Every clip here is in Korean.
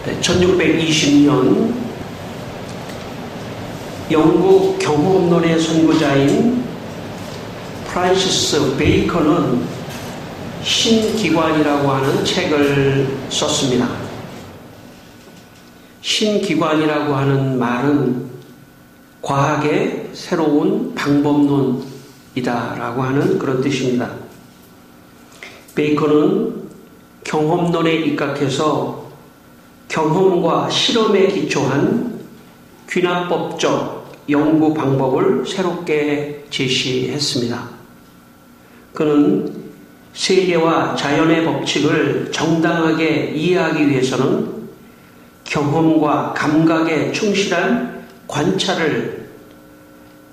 1620년 영국 경험론의 선구자인 프란시스 베이컨은 신기관이라고 하는 책을 썼습니다. 신기관이라고 하는 말은 과학의 새로운 방법론이다라고 하는 그런 뜻입니다. 베이컨은 경험론에 입각해서 경험과 실험에 기초한 귀납법적 연구 방법을 새롭게 제시했습니다. 그는 세계와 자연의 법칙을 정당하게 이해하기 위해서는 경험과 감각에 충실한 관찰을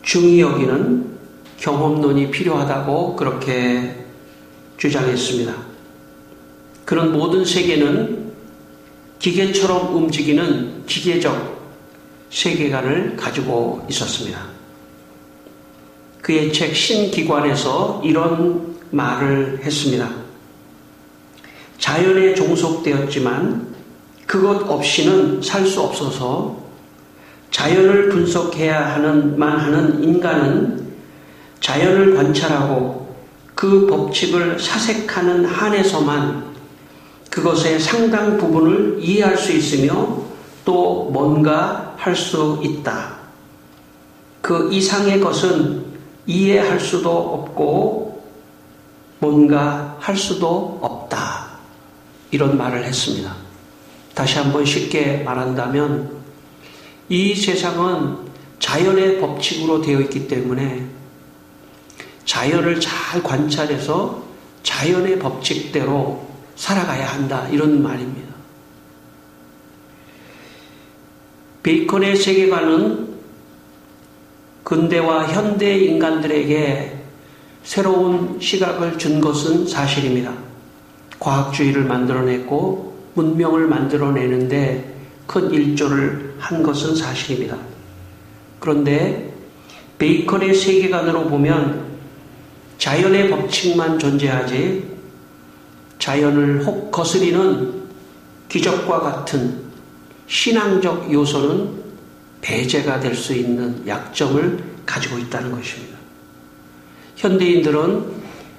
중히 여기는 경험론이 필요하다고 그렇게 주장했습니다. 그는 모든 세계는 기계처럼 움직이는 기계적 세계관을 가지고 있었습니다. 그의 책 신기관에서 이런 말을 했습니다. 자연에 종속되었지만 그것 없이는 살 수 없어서 자연을 분석해야 하는 인간은 자연을 관찰하고 그 법칙을 사색하는 한에서만 그것의 상당 부분을 이해할 수 있으며 또 뭔가 할 수 있다. 그 이상의 것은 이해할 수도 없고 뭔가 할 수도 없다. 이런 말을 했습니다. 다시 한번 쉽게 말한다면 이 세상은 자연의 법칙으로 되어 있기 때문에 자연을 잘 관찰해서 자연의 법칙대로 살아가야 한다. 이런 말입니다. 베이컨의 세계관은 근대와 현대 인간들에게 새로운 시각을 준 것은 사실입니다. 과학주의를 만들어냈고 문명을 만들어내는데 큰 일조를 한 것은 사실입니다. 그런데 베이컨의 세계관으로 보면 자연의 법칙만 존재하지 자연을 혹 거스리는 기적과 같은 신앙적 요소는 배제가 될 수 있는 약점을 가지고 있다는 것입니다. 현대인들은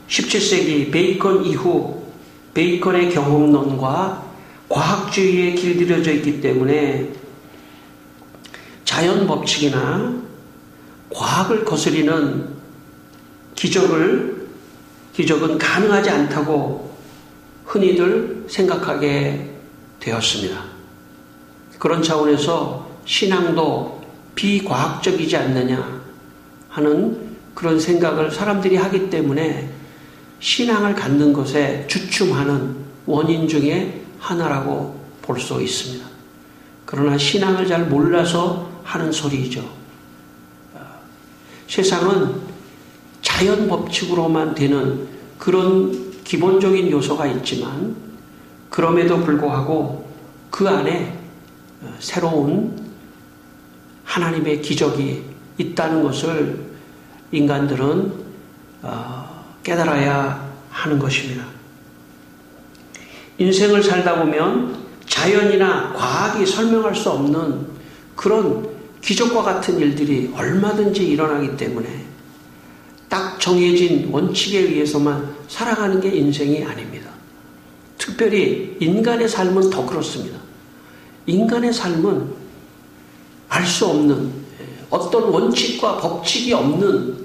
17세기 베이컨 이후 베이컨의 경험론과 과학주의에 길들여져 있기 때문에 자연 법칙이나 과학을 거스리는 기적은 가능하지 않다고 흔히들 생각하게 되었습니다. 그런 차원에서 신앙도 비과학적이지 않느냐 하는 그런 생각을 사람들이 하기 때문에 신앙을 갖는 것에 주춤하는 원인 중에 하나라고 볼 수 있습니다. 그러나 신앙을 잘 몰라서 하는 소리이죠. 세상은 자연 법칙으로만 되는 그런 기본적인 요소가 있지만 그럼에도 불구하고 그 안에 새로운 하나님의 기적이 있다는 것을 인간들은 깨달아야 하는 것입니다. 인생을 살다 보면 자연이나 과학이 설명할 수 없는 그런 기적과 같은 일들이 얼마든지 일어나기 때문에 딱 정해진 원칙에 의해서만 살아가는 게 인생이 아닙니다. 특별히 인간의 삶은 더 그렇습니다. 인간의 삶은 알 수 없는 어떤 원칙과 법칙이 없는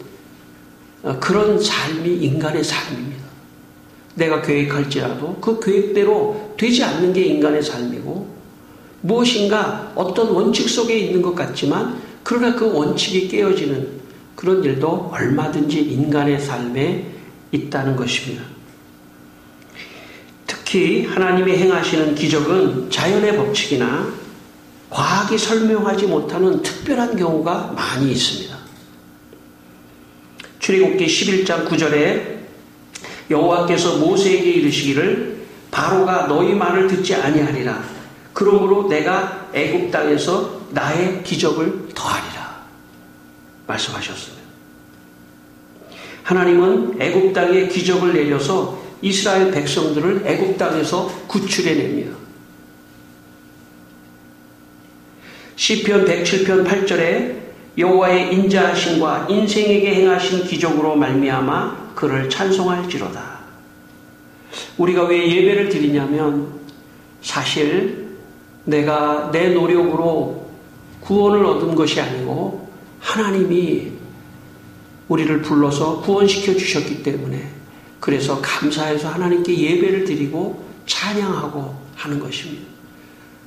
그런 삶이 인간의 삶입니다. 내가 계획할지라도 그 계획대로 되지 않는 게 인간의 삶이고 무엇인가 어떤 원칙 속에 있는 것 같지만 그러나 그 원칙이 깨어지는 그런 일도 얼마든지 인간의 삶에 있다는 것입니다. 특히 하나님이 행하시는 기적은 자연의 법칙이나 과학이 설명하지 못하는 특별한 경우가 많이 있습니다. 출애굽기 11장 9절에 여호와께서 모세에게 이르시기를 바로가 너희 말을 듣지 아니하리라. 그러므로 내가 애굽 땅에서 나의 기적을 더하리라. 말씀하셨어요. 하나님은 애굽 땅에 기적을 내려서 이스라엘 백성들을 애굽 땅에서 구출해냅니다. 시편 107편 8절에 여호와의 인자하심과 인생에게 행하신 기적으로 말미암아 그를 찬송할지로다. 우리가 왜 예배를 드리냐면 사실 내가 내 노력으로 구원을 얻은 것이 아니고 하나님이 우리를 불러서 구원시켜 주셨기 때문에 그래서 감사해서 하나님께 예배를 드리고 찬양하고 하는 것입니다.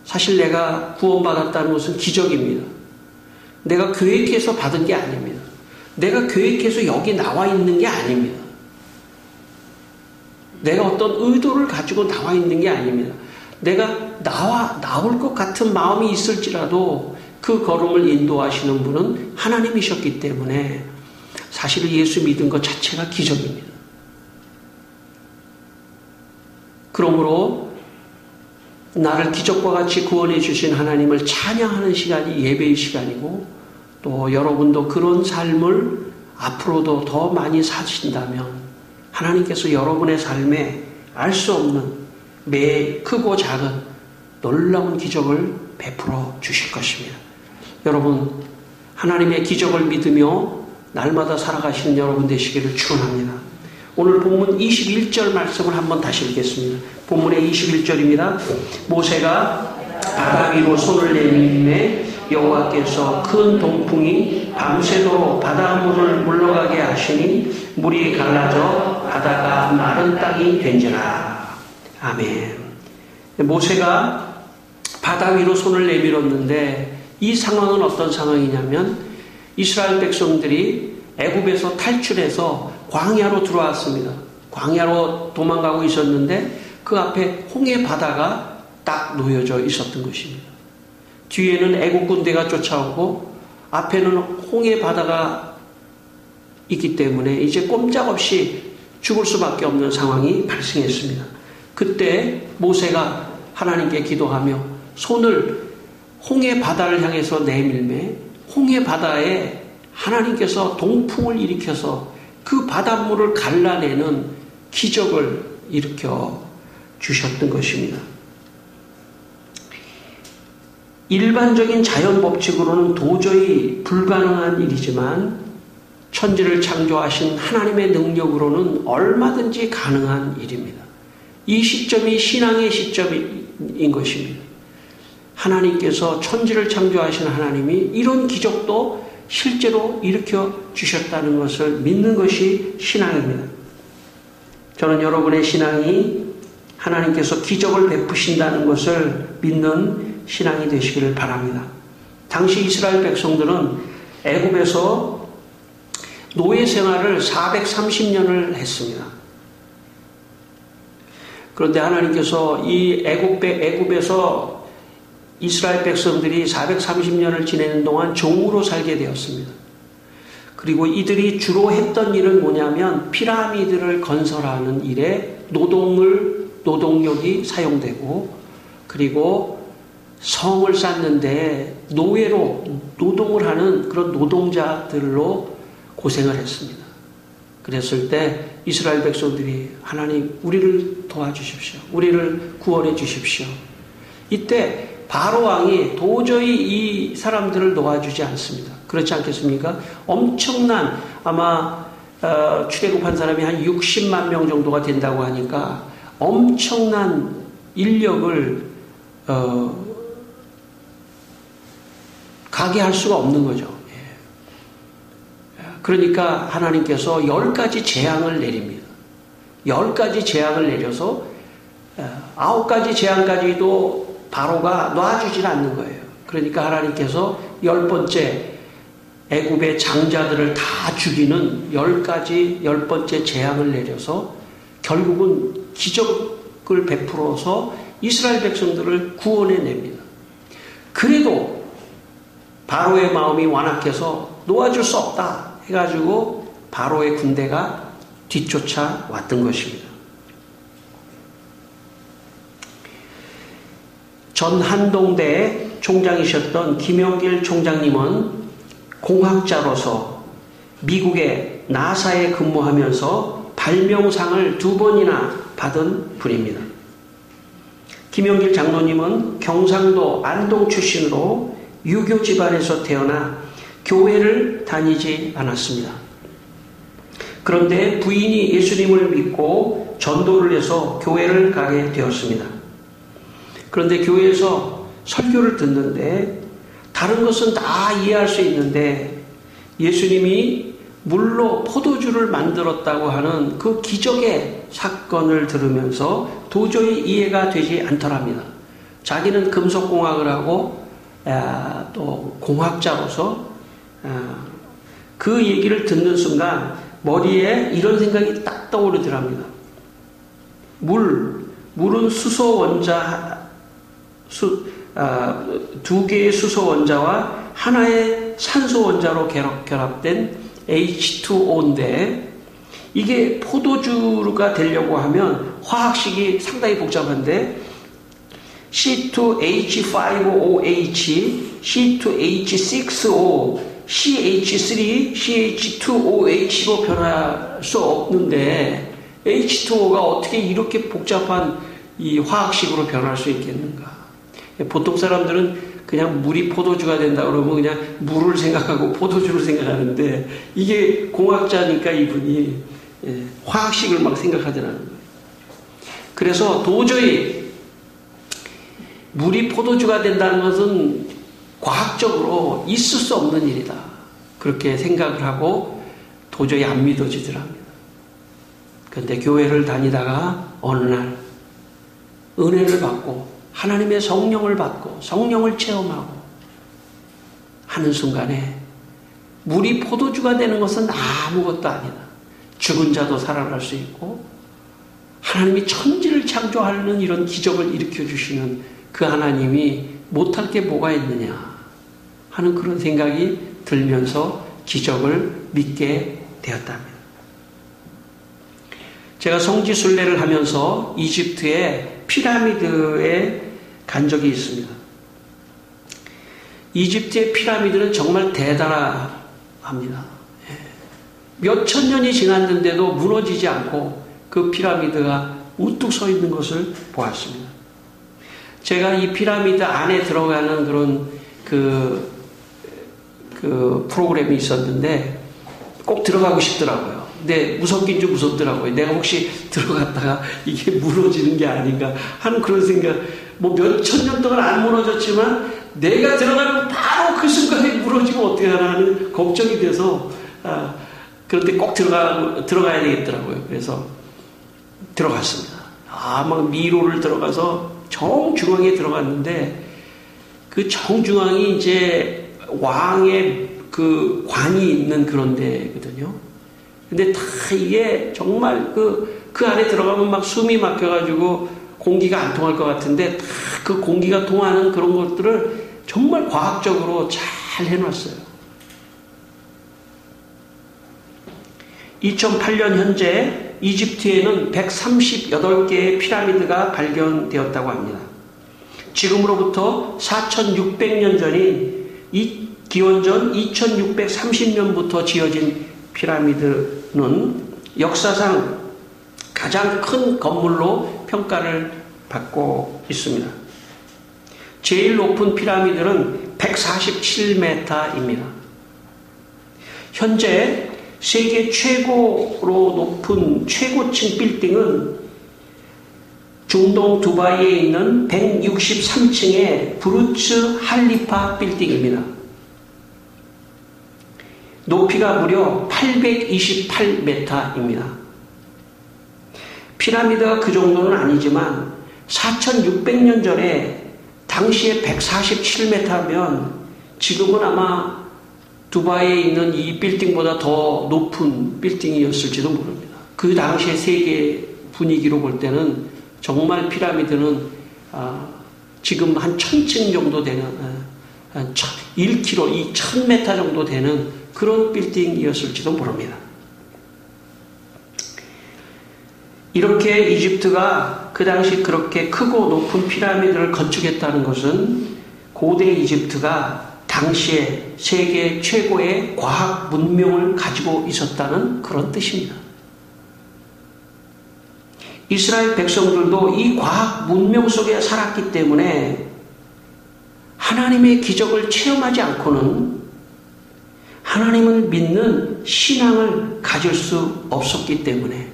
사실 내가 구원받았다는 것은 기적입니다. 내가 계획해서 받은 게 아닙니다. 내가 계획해서 여기 나와 있는 게 아닙니다. 내가 어떤 의도를 가지고 나와 있는 게 아닙니다. 내가 나올 것 같은 마음이 있을지라도 그 걸음을 인도하시는 분은 하나님이셨기 때문에 사실 예수 믿은 것 자체가 기적입니다. 그러므로 나를 기적과 같이 구원해 주신 하나님을 찬양하는 시간이 예배의 시간이고 또 여러분도 그런 삶을 앞으로도 더 많이 사신다면 하나님께서 여러분의 삶에 알 수 없는 매 크고 작은 놀라운 기적을 베풀어 주실 것입니다. 여러분 하나님의 기적을 믿으며 날마다 살아가시는 여러분 되시기를 축원합니다. 오늘 본문 21절 말씀을 한번 다시 읽겠습니다. 본문의 21절입니다. 모세가 바다 위로 손을 내밀매 여호와께서 큰 동풍이 밤새도록 바닷물을 물러가게 하시니 물이 갈라져 바다가 마른 땅이 된지라. 아멘. 모세가 바다 위로 손을 내밀었는데 이 상황은 어떤 상황이냐면 이스라엘 백성들이 애굽에서 탈출해서 광야로 들어왔습니다. 광야로 도망가고 있었는데 그 앞에 홍해 바다가 딱 놓여져 있었던 것입니다. 뒤에는 애국 군대가 쫓아오고 앞에는 홍해 바다가 있기 때문에 이제 꼼짝없이 죽을 수밖에 없는 상황이 발생했습니다. 그때 모세가 하나님께 기도하며 손을 홍해 바다를 향해서 내밀매 홍해 바다에 하나님께서 동풍을 일으켜서 그 바닷물을 갈라내는 기적을 일으켜 주셨던 것입니다. 일반적인 자연 법칙으로는 도저히 불가능한 일이지만 천지를 창조하신 하나님의 능력으로는 얼마든지 가능한 일입니다. 이 시점이 신앙의 시점인 것입니다. 하나님께서 천지를 창조하신 하나님이 이런 기적도 실제로 일으켜 주셨다는 것을 믿는 것이 신앙입니다. 저는 여러분의 신앙이 하나님께서 기적을 베푸신다는 것을 믿는 신앙이 되시기를 바랍니다. 당시 이스라엘 백성들은 애굽에서 노예 생활을 430년을 했습니다. 그런데 하나님께서 이 애굽에서 이스라엘 백성들이 430년을 지내는 동안 종으로 살게 되었습니다. 그리고 이들이 주로 했던 일은 뭐냐면 피라미드를 건설하는 일에 노동력이 사용되고 그리고 성을 쌓는데 노예로 노동을 하는 그런 노동자들로 고생을 했습니다. 그랬을 때 이스라엘 백성들이 하나님 우리를 도와주십시오. 우리를 구원해 주십시오. 이때 바로 왕이 도저히 이 사람들을 도와주지 않습니다. 그렇지 않겠습니까? 엄청난 아마 출애굽한 사람이 한 60만 명 정도가 된다고 하니까 엄청난 인력을 가게 할 수가 없는 거죠. 그러니까 하나님께서 10가지 재앙을 내립니다. 10가지 재앙을 내려서 9가지 재앙까지도 바로가 놔주질 않는 거예요. 그러니까 하나님께서 10번째 애굽의 장자들을 다 죽이는 10번째 재앙을 내려서 결국은 기적을 베풀어서 이스라엘 백성들을 구원해냅니다. 그래도 바로의 마음이 완악해서 놓아줄 수 없다 해가지고 바로의 군대가 뒤쫓아 왔던 것입니다. 전 한동대 총장이셨던 김영길 총장님은 공학자로서 미국의 나사에 근무하면서 발명상을 2번이나 받은 분입니다. 김영길 장로님은 경상도 안동 출신으로 유교 집안에서 태어나 교회를 다니지 않았습니다. 그런데 부인이 예수님을 믿고 전도를 해서 교회를 가게 되었습니다. 그런데 교회에서 설교를 듣는데 다른 것은 다 이해할 수 있는데 예수님이 물로 포도주를 만들었다고 하는 그 기적의 사건을 들으면서 도저히 이해가 되지 않더랍니다. 자기는 금속공학을 하고 또 공학자로서 그 얘기를 듣는 순간 머리에 이런 생각이 딱 떠오르더랍니다. 물은 수소 원자, 두 개의 수소 원자와 하나의 산소 원자로 결합된 H2O인데 이게 포도주가 되려고 하면 화학식이 상당히 복잡한데 C2H5OH, C2H6O, CH3, CH2OH로 변할 수 없는데 H2O가 어떻게 이렇게 복잡한 이 화학식으로 변할 수 있겠는가? 보통 사람들은 그냥 물이 포도주가 된다 그러면 그냥 물을 생각하고 포도주를 생각하는데 이게 공학자니까 이분이 화학식을 막 생각하더라는 거예요. 그래서 도저히 물이 포도주가 된다는 것은 과학적으로 있을 수 없는 일이다. 그렇게 생각을 하고 도저히 안 믿어지더랍니다. 그런데 교회를 다니다가 어느 날 은혜를 받고 하나님의 성령을 받고 성령을 체험하고 하는 순간에 물이 포도주가 되는 것은 아무것도 아니다. 죽은 자도 살아날 수 있고 하나님이 천지를 창조하는 이런 기적을 일으켜 주시는 그 하나님이 못할 게 뭐가 있느냐 하는 그런 생각이 들면서 기적을 믿게 되었답니다. 제가 성지순례를 하면서 이집트의 피라미드에 간 적이 있습니다. 이집트의 피라미드는 정말 대단합니다. 몇천 년이 지났는데도 무너지지 않고 그 피라미드가 우뚝 서 있는 것을 보았습니다. 제가 이 피라미드 안에 들어가는 그런 그 프로그램이 있었는데 꼭 들어가고 싶더라고요. 근데 무섭긴 좀 무섭더라고요. 내가 혹시 들어갔다가 이게 무너지는 게 아닌가 하는 그런 생각. 뭐 몇천 년 동안 안 무너졌지만 내가 들어가면 바로 그 순간에 무너지면 어떻게 하나 하는 걱정이 돼서 그런데 꼭 들어가야 되겠더라고요. 그래서 들어갔습니다. 막 미로를 들어가서 정중앙에 들어갔는데 그 정중앙이 이제 왕의 그 관이 있는 그런 데거든요. 근데 다 이게 정말 그 안에 들어가면 막 숨이 막혀가지고 공기가 안 통할 것 같은데 다 그 공기가 통하는 그런 것들을 정말 과학적으로 잘 해놨어요. 2008년 현재 이집트에는 138개의 피라미드가 발견되었다고 합니다. 지금으로부터 4,600년 전인 기원전 2,630년부터 지어진 피라미드는 역사상 가장 큰 건물로 평가를 받고 있습니다. 제일 높은 피라미드는 147m입니다. 현재 세계 최고로 높은 최고층 빌딩은 중동 두바이에 있는 163층의 부르츠 할리파 빌딩입니다. 높이가 무려 828m입니다. 피라미드가 그 정도는 아니지만 4,600년 전에 당시에 147m면 지금은 아마 두바이에 있는 이 빌딩보다 더 높은 빌딩이었을지도 모릅니다. 그 당시의 세계 분위기로 볼 때는 정말 피라미드는 지금 한 1,000층 정도 되는 한 1km, 1,000m 정도 되는 그런 빌딩이었을지도 모릅니다. 이렇게 이집트가 그 당시 그렇게 크고 높은 피라미드를 건축했다는 것은 고대 이집트가 당시에 세계 최고의 과학 문명을 가지고 있었다는 그런 뜻입니다. 이스라엘 백성들도 이 과학 문명 속에 살았기 때문에 하나님의 기적을 체험하지 않고는 하나님을 믿는 신앙을 가질 수 없었기 때문에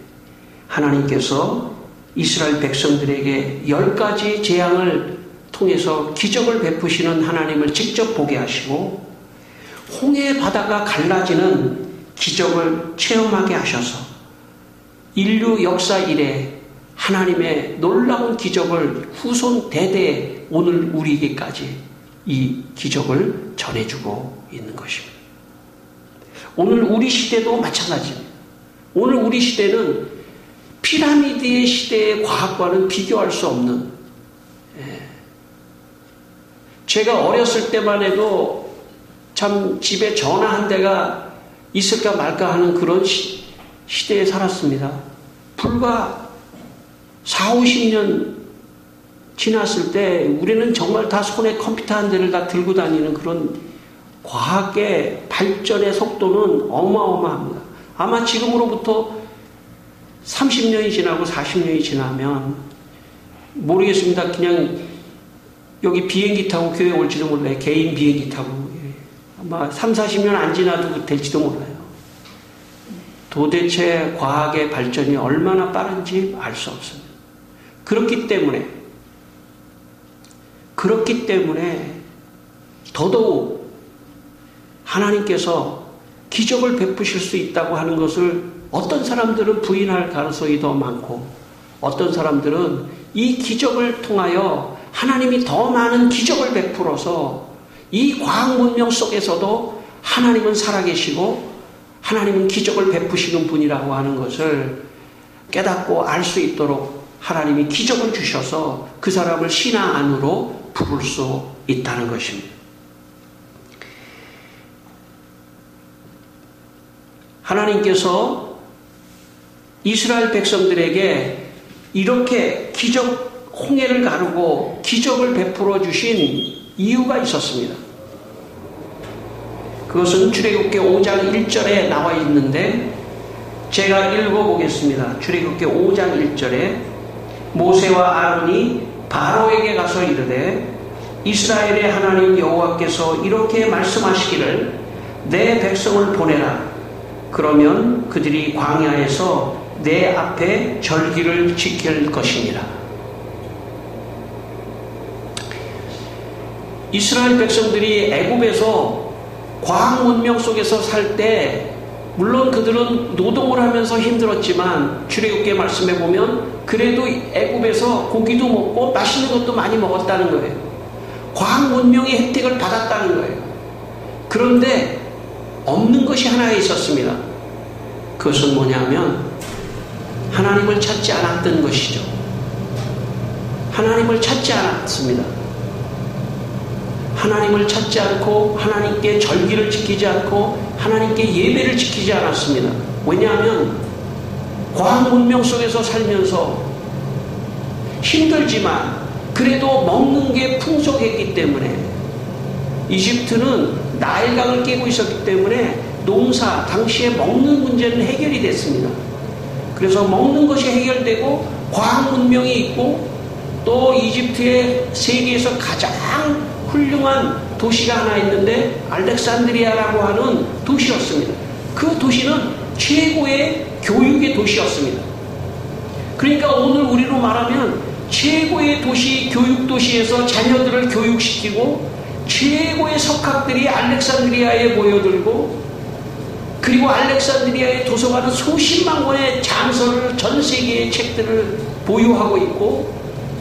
하나님께서 이스라엘 백성들에게 10가지 재앙을 통해서 기적을 베푸시는 하나님을 직접 보게 하시고 홍해 바다가 갈라지는 기적을 체험하게 하셔서 인류 역사 이래 하나님의 놀라운 기적을 후손 대대에 오늘 우리에게까지 이 기적을 전해주고 있는 것입니다. 오늘 우리 시대도 마찬가지입니다. 오늘 우리 시대는 피라미드의 시대의 과학과는 비교할 수 없는, 제가 어렸을 때만 해도 참 집에 전화 한 대가 있을까 말까 하는 그런 시대에 살았습니다. 불과 40, 50년 지났을 때 우리는 정말 다 손에 컴퓨터 한 대를 다 들고 다니는 그런 과학의 발전의 속도는 어마어마합니다. 아마 지금으로부터 30년이 지나고 40년이 지나면 모르겠습니다. 그냥 여기 비행기 타고 교회 올지도 몰라요. 개인 비행기 타고. 아마 3, 40년 안 지나도 될지도 몰라요. 도대체 과학의 발전이 얼마나 빠른지 알 수 없습니다. 그렇기 때문에 더더욱 하나님께서 기적을 베푸실 수 있다고 하는 것을 어떤 사람들은 부인할 가능성이 더 많고 어떤 사람들은 이 기적을 통하여 하나님이 더 많은 기적을 베풀어서 이 과학 문명 속에서도 하나님은 살아계시고 하나님은 기적을 베푸시는 분이라고 하는 것을 깨닫고 알 수 있도록 하나님이 기적을 주셔서 그 사람을 신앙 안으로 부를 수 있다는 것입니다. 하나님께서 이스라엘 백성들에게 이렇게 기적, 홍해를 가르고 기적을 베풀어 주신 이유가 있었습니다. 그것은 출애굽기 5장 1절에 나와 있는데 제가 읽어보겠습니다. 출애굽기 5장 1절에 모세와 아론이 바로에게 가서 이르되 이스라엘의 하나님 여호와께서 이렇게 말씀하시기를 내 백성을 보내라. 그러면 그들이 광야에서 내 앞에 절기를 지킬 것이니라. 이스라엘 백성들이 애굽에서 과학 문명 속에서 살 때 물론 그들은 노동을 하면서 힘들었지만 출애굽기 말씀에 보면 그래도 애굽에서 고기도 먹고 맛있는 것도 많이 먹었다는 거예요. 과학 문명의 혜택을 받았다는 거예요. 그런데 없는 것이 하나 있었습니다. 그것은 뭐냐면 하나님을 찾지 않았던 것이죠. 하나님을 찾지 않았습니다. 하나님을 찾지 않고 하나님께 절기를 지키지 않고 하나님께 예배를 지키지 않았습니다. 왜냐하면 과학 문명 속에서 살면서 힘들지만 그래도 먹는 게 풍족했기 때문에 이집트는 나일강을 끼고 있었기 때문에 농사, 당시에 먹는 문제는 해결이 됐습니다. 그래서 먹는 것이 해결되고 과학 문명이 있고 또 이집트의 세계에서 가장 훌륭한 도시가 하나 있는데 알렉산드리아라고 하는 도시였습니다. 그 도시는 최고의 교육의 도시였습니다. 그러니까 오늘 우리로 말하면 최고의 도시, 교육도시에서 자녀들을 교육시키고 최고의 석학들이 알렉산드리아에 모여들고 그리고 알렉산드리아의 도서관은 수십만 권의 장서를 전 세계의 책들을 보유하고 있고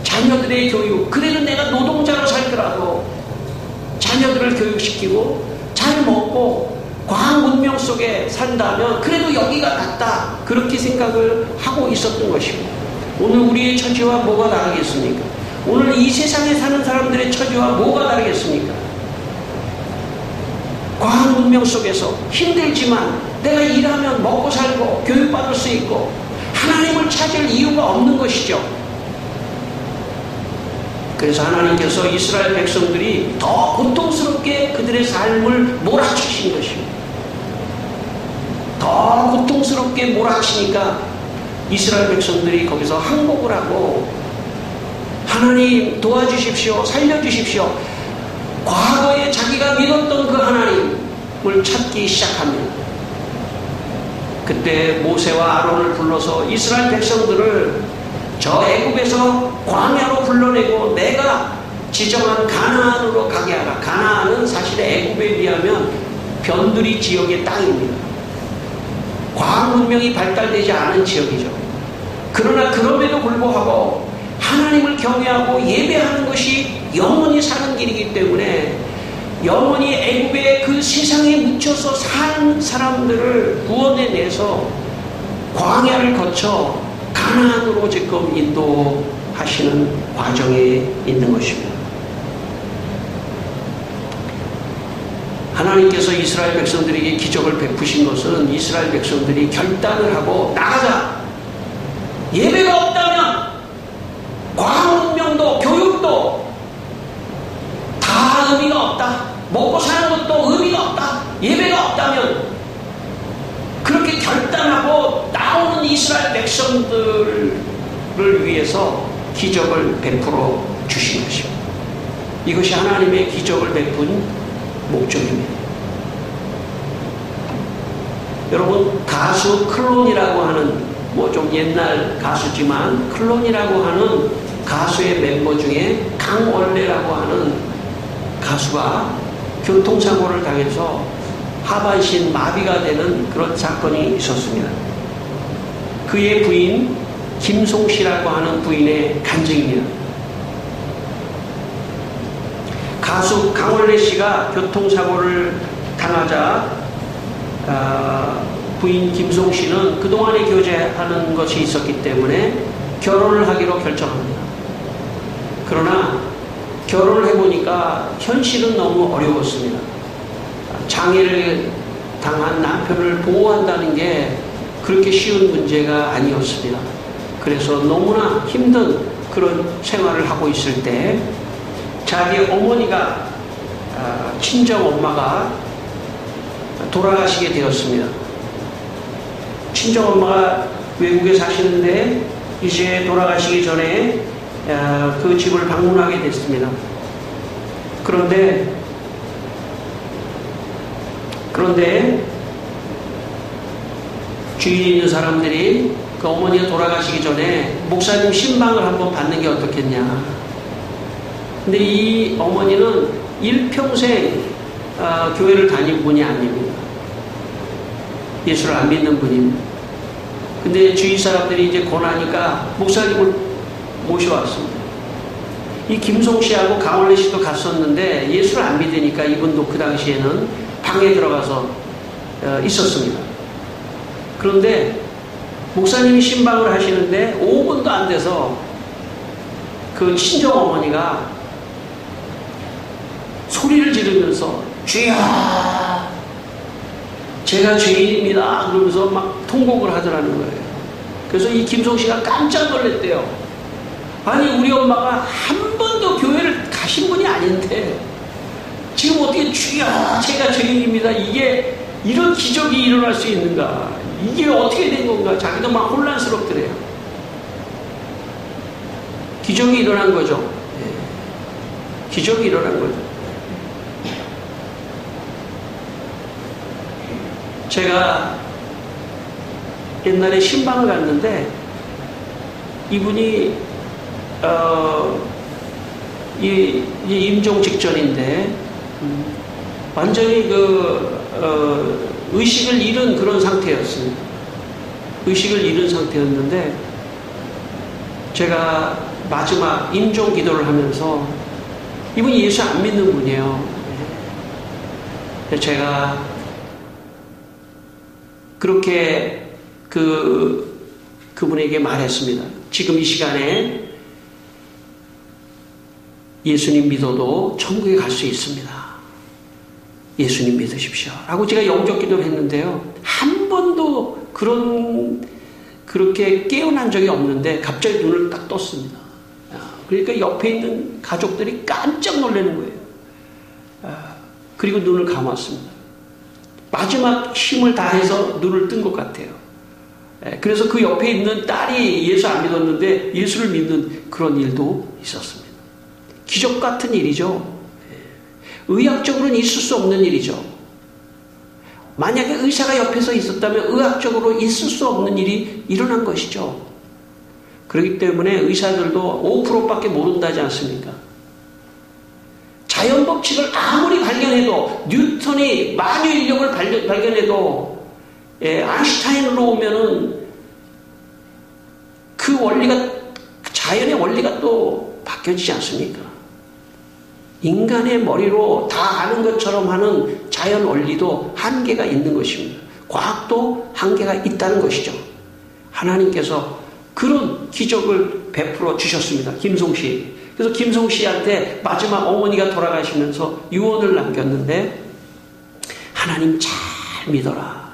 자녀들의 교육, 그래도 내가 노동자로 살더라도 자녀들을 교육시키고 잘 먹고 과학 문명 속에 산다면 그래도 여기가 낫다 그렇게 생각을 하고 있었던 것입니다. 오늘 우리의 처지와 뭐가 다르겠습니까? 오늘 이 세상에 사는 사람들의 처지와 뭐가 다르겠습니까? 과학 문명 속에서 힘들지만 내가 일하면 먹고 살고 교육받을 수 있고 하나님을 찾을 이유가 없는 것이죠. 그래서 하나님께서 이스라엘 백성들이 더 고통스럽게 그들의 삶을 몰아치신 것입니다. 더 고통스럽게 몰아치니까 이스라엘 백성들이 거기서 항복을 하고 하나님 도와주십시오, 살려주십시오. 과거에 자기가 믿었던 그 하나님을 찾기 시작합니다. 그때 모세와 아론을 불러서 이스라엘 백성들을 저 애굽에서 광야로 불러내고 내가 지정한 가나안으로 가게 하라. 가나안은 사실 애굽에 비하면 변두리 지역의 땅입니다. 과학 문명이 발달되지 않은 지역이죠. 그러나 그럼에도 불구하고 하나님을 경외하고 예배하는 것이 영원히 사는 길이기 때문에 영원히 애굽의 그 세상에 묻혀서 산 사람들을 구원해내서 광야를 거쳐 가나안으로 지금 인도하시는 과정에 있는 것입니다. 하나님께서 이스라엘 백성들에게 기적을 베푸신 것은 이스라엘 백성들이 결단을 하고 나가자. 예배가 없다면 과학 문명도 교육도 다 의미가 없다. 먹고 사는 것도 의미가 없다. 예배가 없다면 그렇게 결단하고 나오는 이스라엘 백성들을 위해서 기적을 베풀어 주신 것입니다. 이것이 하나님의 기적을 베푼 목적입니다. 여러분, 가수 클론이라고 하는 좀 옛날 가수지만 클론이라고 하는 가수의 멤버 중에 강원래라고 하는 가수가 교통사고를 당해서 하반신 마비가 되는 그런 사건이 있었습니다. 그의 부인 김송씨라고 하는 부인의 간증입니다. 가수 강원래 씨가 교통사고를 당하자 부인 김송 씨는 그동안에 교제하는 것이 있었기 때문에 결혼을 하기로 결정합니다. 그러나 결혼을 해보니까 현실은 너무 어려웠습니다. 장애를 당한 남편을 보호한다는 게 그렇게 쉬운 문제가 아니었습니다. 그래서 너무나 힘든 그런 생활을 하고 있을 때 자기 어머니가 친정 엄마가 돌아가시게 되었습니다. 친정 엄마가 외국에 사시는데 이제 돌아가시기 전에 그 집을 방문하게 됐습니다. 그런데 주위에 있는 사람들이 그 어머니가 돌아가시기 전에 목사님 신방을 한번 받는 게 어떻겠냐. 근데 이 어머니는 일평생 교회를 다닌 분이 아닙니다. 예수를 안 믿는 분입니다. 근데 주위 사람들이 이제 권하니까 목사님을 모셔왔습니다. 이 김송 씨하고 강원래 씨도 갔었는데 예수를 안 믿으니까 이분도 그 당시에는 방에 들어가서 있었습니다. 그런데 목사님이 신방을 하시는데 5분도 안 돼서 그 친정 어머니가 소리를 지르면서 주여 제가 죄인입니다 그러면서 막 통곡을 하더라는 거예요. 그래서 이 김송 씨가 깜짝 놀랐대요. 아니 우리 엄마가 한 번도 교회를 가신 분이 아닌데 지금 어떻게 주여 제가 죄인입니다 이게 이런 기적이 일어날 수 있는가, 이게 어떻게 된 건가, 자기도 막 혼란스럽더래요. 기적이 일어난 거죠. 기적이 일어난 거죠. 제가 옛날에 신방을 갔는데 이분이 임종 직전인데 완전히 의식을 잃은 그런 상태였습니다. 의식을 잃은 상태였는데 제가 마지막 임종 기도를 하면서 이분이 예수 안 믿는 분이에요. 제가 그렇게 그분에게 말했습니다. 지금 이 시간에 예수님 믿어도 천국에 갈 수 있습니다. 예수님 믿으십시오. 라고 제가 영적 기도를 했는데요. 한 번도 그렇게 깨어난 적이 없는데 갑자기 눈을 딱 떴습니다. 그러니까 옆에 있는 가족들이 깜짝 놀라는 거예요. 그리고 눈을 감았습니다. 마지막 힘을 다해서 눈을 뜬 것 같아요. 그래서 그 옆에 있는 딸이 예수 안 믿었는데 예수를 믿는 그런 일도 있었습니다. 기적 같은 일이죠. 의학적으로는 있을 수 없는 일이죠. 만약에 의사가 옆에서 있었다면 의학적으로 있을 수 없는 일이 일어난 것이죠. 그렇기 때문에 의사들도 5%밖에 모른다지 않습니까? 자연 법칙을 아무리 발견해도, 뉴턴이 만유 인력을 발견해도, 아인슈타인으로 오면은 그 원리가, 자연의 원리가 또 바뀌어지지 않습니까? 인간의 머리로 다 아는 것처럼 하는 자연 원리도 한계가 있는 것입니다. 과학도 한계가 있다는 것이죠. 하나님께서 그런 기적을 베풀어 주셨습니다. 김송씨. 그래서 김송씨한테 마지막 어머니가 돌아가시면서 유언을 남겼는데, 하나님 잘 믿어라.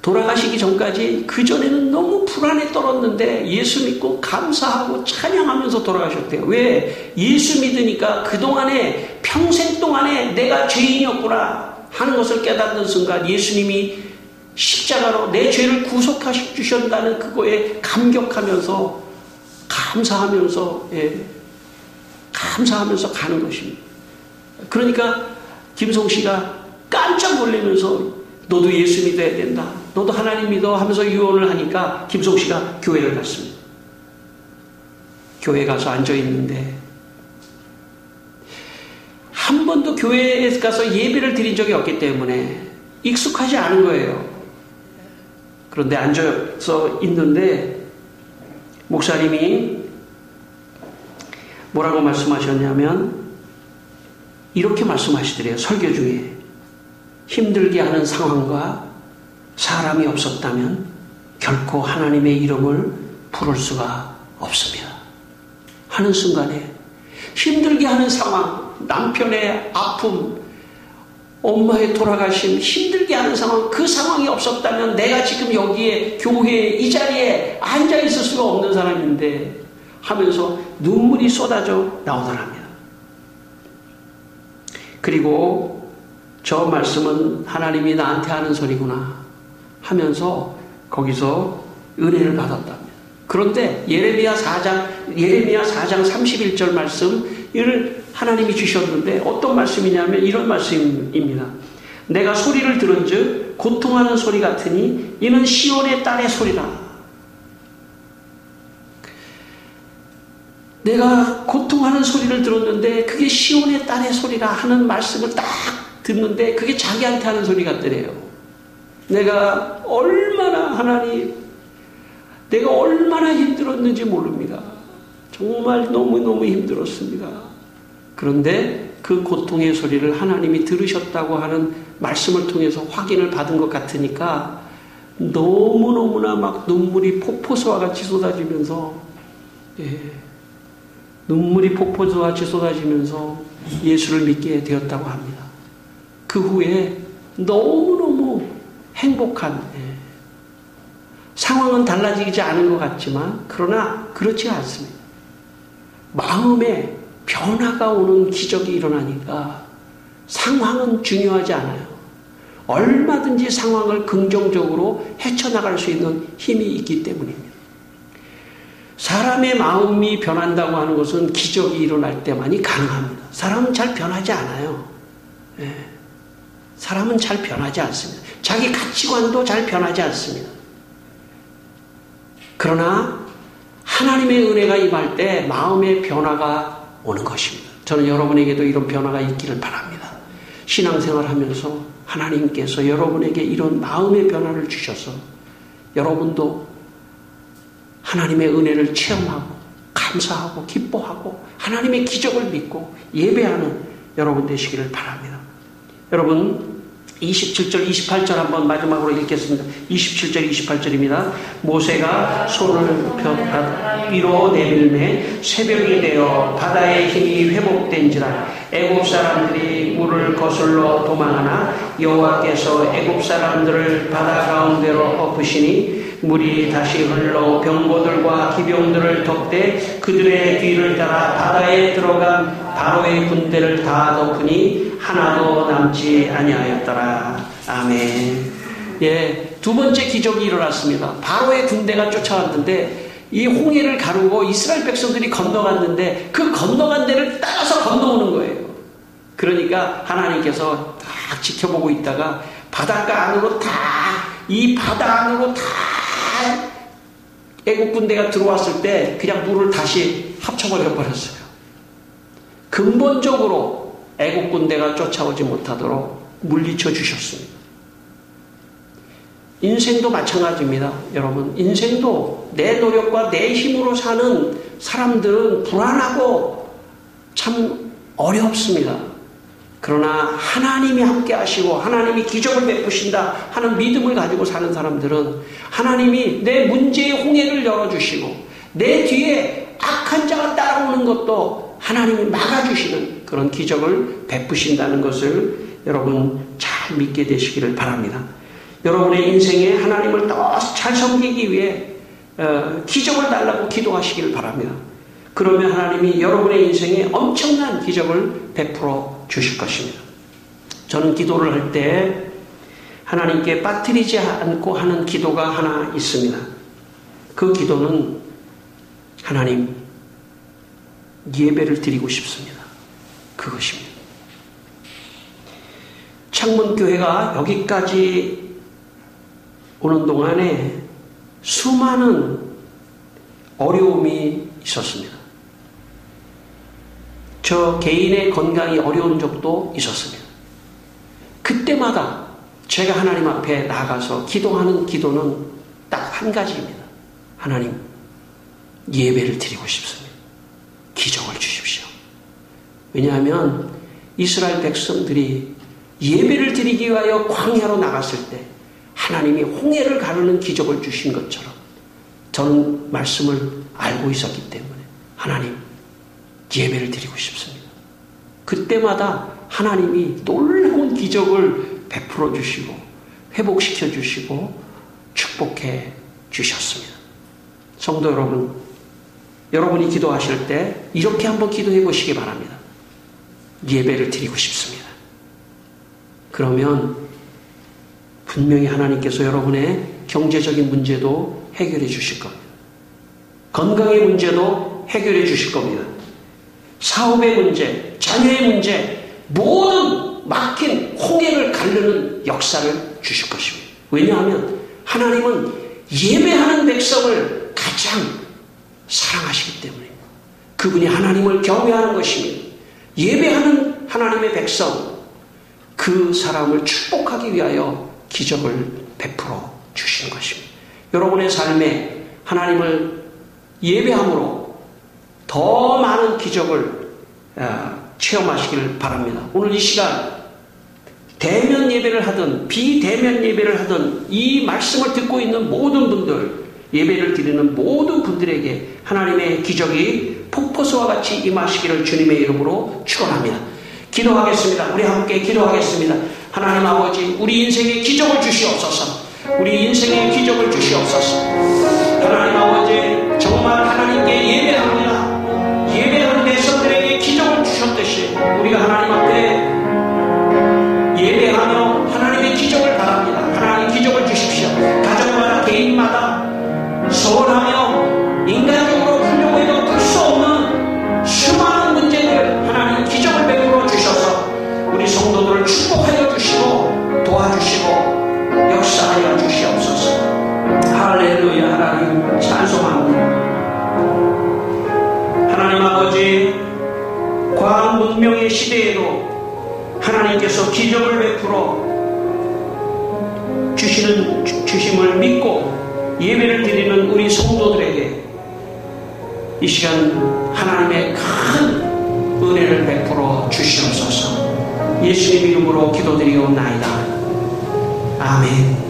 돌아가시기 전까지 그전에는 너무 불안에 떨었는데 예수 믿고 감사하고 찬양하면서 돌아가셨대요. 왜? 예수 믿으니까 그동안에 평생 동안에 내가 죄인이었구나 하는 것을 깨닫는 순간 예수님이 십자가로 내 죄를 구속하시 주셨다는 그거에 감격하면서 감사하면서 가는 것입니다. 그러니까 김송씨가 깜짝 놀라면서 너도 예수 믿어야 된다. 너도 하나님 믿어 하면서 유언을 하니까 김송씨가 교회를 갔습니다. 교회 가서 앉아있는데 한 번도 교회에 가서 예배를 드린 적이 없기 때문에 익숙하지 않은 거예요. 그런데 앉아서 있는데 목사님이 뭐라고 말씀하셨냐면 이렇게 말씀하시더래요. 설교 중에 힘들게 하는 상황과 사람이 없었다면 결코 하나님의 이름을 부를 수가 없습니다. 하는 순간에 힘들게 하는 상황, 남편의 아픔, 엄마의 돌아가심, 힘들게 하는 상황, 그 상황이 없었다면 내가 지금 여기에 교회에 이 자리에 앉아 있을 수가 없는 사람인데 하면서 눈물이 쏟아져 나오더랍니다. 그리고 저 말씀은 하나님이 나한테 하는 소리구나 하면서 거기서 은혜를 받았답니다. 그런데 예레미야 4장 31절 말씀을 하나님이 주셨는데 어떤 말씀이냐면 이런 말씀입니다. 내가 소리를 들은즉 고통하는 소리 같으니 이는 시온의 딸의 소리라. 내가 고통하는 소리를 들었는데 그게 시온의 딸의 소리라 하는 말씀을 딱 듣는데 그게 자기한테 하는 소리 같더래요. 내가 얼마나 힘들었는지 모릅니다. 정말 너무너무 힘들었습니다. 그런데 그 고통의 소리를 하나님이 들으셨다고 하는 말씀을 통해서 확인을 받은 것 같으니까 너무너무나 막 눈물이 폭포수와 같이 쏟아지면서 예수를 믿게 되었다고 합니다. 그 후에 너무너무 행복한 상황은 달라지지 않은 것 같지만 그러나 그렇지 않습니다. 마음에 변화가 오는 기적이 일어나니까 상황은 중요하지 않아요. 얼마든지 상황을 긍정적으로 헤쳐나갈 수 있는 힘이 있기 때문입니다. 사람의 마음이 변한다고 하는 것은 기적이 일어날 때만이 가능합니다. 사람은 잘 변하지 않아요. 사람은 잘 변하지 않습니다. 자기 가치관도 잘 변하지 않습니다. 그러나 하나님의 은혜가 임할 때 마음의 변화가 오는 것입니다. 저는 여러분에게도 이런 변화가 있기를 바랍니다. 신앙생활 하면서 하나님께서 여러분에게 이런 마음의 변화를 주셔서 여러분도 하나님의 은혜를 체험하고 감사하고 기뻐하고 하나님의 기적을 믿고 예배하는 여러분 되시기를 바랍니다. 여러분 27절 28절 한번 마지막으로 읽겠습니다. 27절 28절입니다. 모세가 손을 바다 위로 내밀매 새벽이 되어 바다의 힘이 회복된지라 애굽 사람들이 물을 거슬러 도망하나 여호와께서 애굽 사람들을 바다 가운데로 엎으시니 물이 다시 흘러 병거들과 기병들을 덮되 그들의 뒤를 따라 바다에 들어간 바로의 군대를 다 덮으니 하나도 남지 아니하였더라. 아멘. 두 번째 기적이 일어났습니다. 바로의 군대가 쫓아왔는데 이 홍해를 가르고 이스라엘 백성들이 건너갔는데 그 건너간 데를 따라서 건너오는 거예요. 그러니까 하나님께서 딱 지켜보고 있다가 바닷가 안으로 이 바다 안으로 다 애국 군대가 들어왔을 때 그냥 물을 다시 합쳐버려 버렸어요. 근본적으로 애국 군대가 쫓아오지 못하도록 물리쳐 주셨습니다. 인생도 마찬가지입니다. 여러분, 인생도 내 노력과 내 힘으로 사는 사람들은 불안하고 참 어렵습니다. 그러나 하나님이 함께 하시고 하나님이 기적을 베푸신다 하는 믿음을 가지고 사는 사람들은 하나님이 내 문제의 홍해를 열어주시고 내 뒤에 악한 자가 따라오는 것도 하나님이 막아주시는 그런 기적을 베푸신다는 것을 여러분 잘 믿게 되시기를 바랍니다. 여러분의 인생에 하나님을 더 잘 섬기기 위해 기적을 달라고 기도하시기를 바랍니다. 그러면 하나님이 여러분의 인생에 엄청난 기적을 베풀어 주실 것입니다. 저는 기도를 할 때 하나님께 빠뜨리지 않고 하는 기도가 하나 있습니다. 그 기도는 하나님, 예배를 드리고 싶습니다. 그것입니다. 창문교회가 여기까지 오는 동안에 수많은 어려움이 있었습니다. 저 개인의 건강이 어려운 적도 있었습니다. 그때마다 제가 하나님 앞에 나가서 기도하는 기도는 딱 한 가지입니다. 하나님, 예배를 드리고 싶습니다. 기적을 주십시오. 왜냐하면 이스라엘 백성들이 예배를 드리기 위하여 광야로 나갔을 때 하나님이 홍해를 가르는 기적을 주신 것처럼 저는 말씀을 알고 있었기 때문에 하나님, 예배를 드리고 싶습니다. 그때마다 하나님이 놀라운 기적을 베풀어 주시고 회복시켜 주시고 축복해 주셨습니다. 성도 여러분, 여러분이 기도하실 때 이렇게 한번 기도해 보시기 바랍니다. 예배를 드리고 싶습니다. 그러면 분명히 하나님께서 여러분의 경제적인 문제도 해결해 주실 겁니다. 건강의 문제도 해결해 주실 겁니다. 사업의 문제, 자녀의 문제, 모든 막힌 홍해를 가르는 역사를 주실 것입니다. 왜냐하면 하나님은 예배하는 백성을 가장 사랑하시기 때문입니다. 그분이 하나님을 경외하는 것입니다. 예배하는 하나님의 백성, 그 사람을 축복하기 위하여 기적을 베풀어 주시는 것입니다. 여러분의 삶에 하나님을 예배함으로 더 많은 기적을 체험하시기를 바랍니다. 오늘 이 시간 대면 예배를 하든 비대면 예배를 하든 이 말씀을 듣고 있는 모든 분들, 예배를 드리는 모든 분들에게 하나님의 기적이 폭포수와 같이 임하시기를 주님의 이름으로 축원합니다. 기도하겠습니다. 우리 함께 기도하겠습니다. 하나님 아버지, 우리 인생에 기적을 주시옵소서. 우리 인생에 기적을 주시옵소서. 하나님 아버지, 정말 하나님께 예배합니다. 예배하는 백성들에게 기적을 주셨듯이 우리가 하나님 앞에 예배하며 하나님의 기적을 바랍니다. 하나님 기적을 주십시오. 가정마다 개인마다 소원하며 인간적으로 풀려고 해도 풀 수 없는 수많은 문제들 하나님 기적을 베풀어 주셔서 우리 성도들을 축복하여 주시고 도와주시고 역사하여 주시옵소서. 할렐루야. 하나님 찬송합니다. 하나님 아버지, 과학 문명의 시대에도 하나님께서 기적을 베풀어 주심을 믿고 예배를 드리는 우리 성도들에게 이 시간 하나님의 큰 은혜를 베풀어 주시옵소서. 예수님 이름으로 기도드리옵나이다. 아멘.